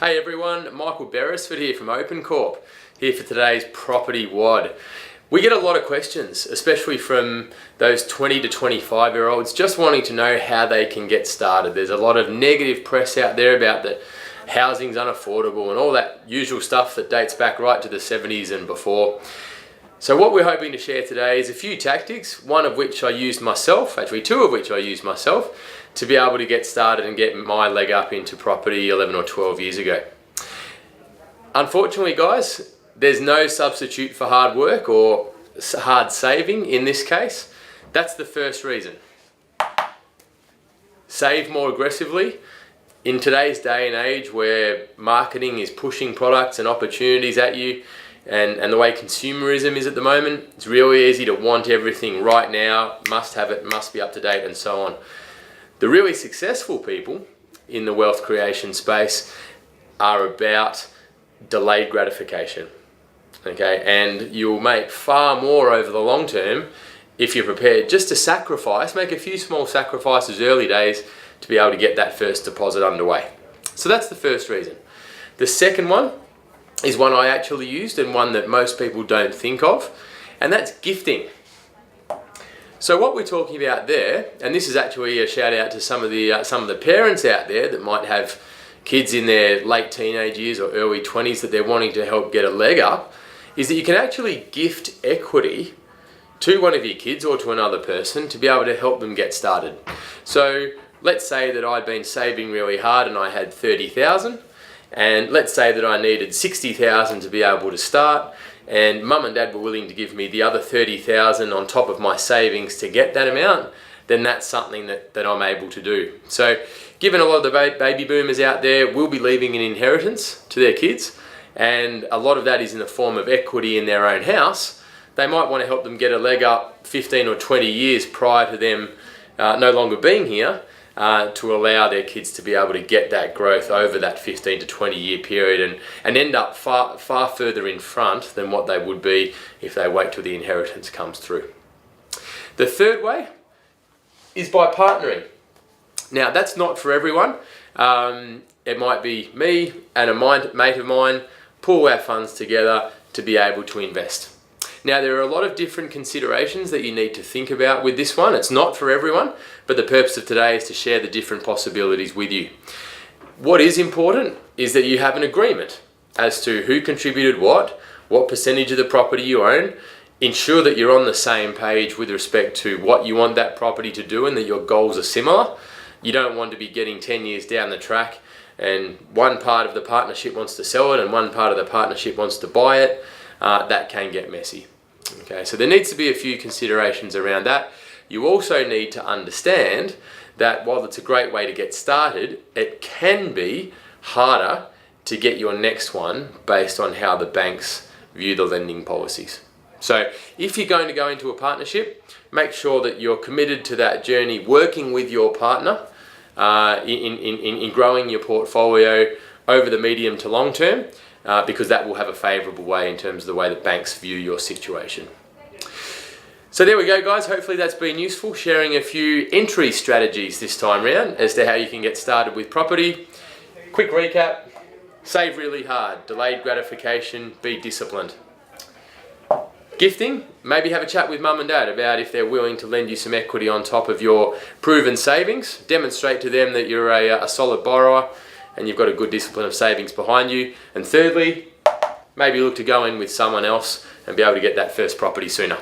Hey everyone, Michael Beresford here from OpenCorp, here for today's Property WOD. We get a lot of questions, especially from those 20 to 25 year olds, just wanting to know how they can get started. There's a lot of negative press out there about that housing's unaffordable and all that usual stuff that dates back right to the 70s and before. So what we're hoping to share today is a few tactics, one of which I used myself, actually two of which I used myself, to be able to get started and get my leg up into property 11 or 12 years ago. Unfortunately, guys, there's no substitute for hard work or hard saving in this case. That's the first reason. Save more aggressively. In today's day and age where marketing is pushing products and opportunities at you, and the way consumerism is at the moment, it's really easy to want everything right now, must have it, must be up to date, and so on. The really successful people in the wealth creation space are about delayed gratification, okay? And you'll make far more over the long term if you're prepared just to sacrifice, make a few small sacrifices early days to be able to get that first deposit underway. So that's the first reason. The second one is one I actually used and one that most people don't think of, and that's gifting. So what we're talking about there, and this is actually a shout out to some of the parents out there that might have kids in their late teenage years or early 20s that they're wanting to help get a leg up, is that you can actually gift equity to one of your kids or to another person to be able to help them get started. So let's say that I'd been saving really hard and I had 30,000. And let's say that I needed 60,000 to be able to start, and mum and dad were willing to give me the other 30,000 on top of my savings to get that amount, then that's something that I'm able to do. So given a lot of the baby boomers out there will be leaving an inheritance to their kids, and a lot of that is in the form of equity in their own house, they might want to help them get a leg up 15 or 20 years prior to them no longer being here, to allow their kids to be able to get that growth over that 15 to 20 year period and end up far further in front than what they would be if they wait till the inheritance comes through. The third way is by partnering. Now that's not for everyone. It might be me and a mate of mine pull our funds together to be able to invest. Now there are a lot of different considerations that you need to think about with this one. It's not for everyone, but the purpose of today is to share the different possibilities with you. What is important is that you have an agreement as to who contributed what percentage of the property you own. Ensure that you're on the same page with respect to what you want that property to do and that your goals are similar. You don't want to be getting 10 years down the track and one part of the partnership wants to sell it and one part of the partnership wants to buy it. That can get messy. Okay, so there needs to be a few considerations around that. You also need to understand that while it's a great way to get started, it can be harder to get your next one based on how the banks view the lending policies. So if you're going to go into a partnership, make sure that you're committed to that journey, working with your partner in growing your portfolio over the medium to long term. Because that will have a favourable way in terms of the way that banks view your situation. So there we go, guys. Hopefully that's been useful, sharing a few entry strategies this time round as to how you can get started with property. Quick recap: save really hard, delayed gratification, be disciplined. Gifting, maybe have a chat with mum and dad about if they're willing to lend you some equity on top of your proven savings. Demonstrate to them that you're a solid borrower and you've got a good discipline of savings behind you. And thirdly, maybe look to go in with someone else and be able to get that first property sooner.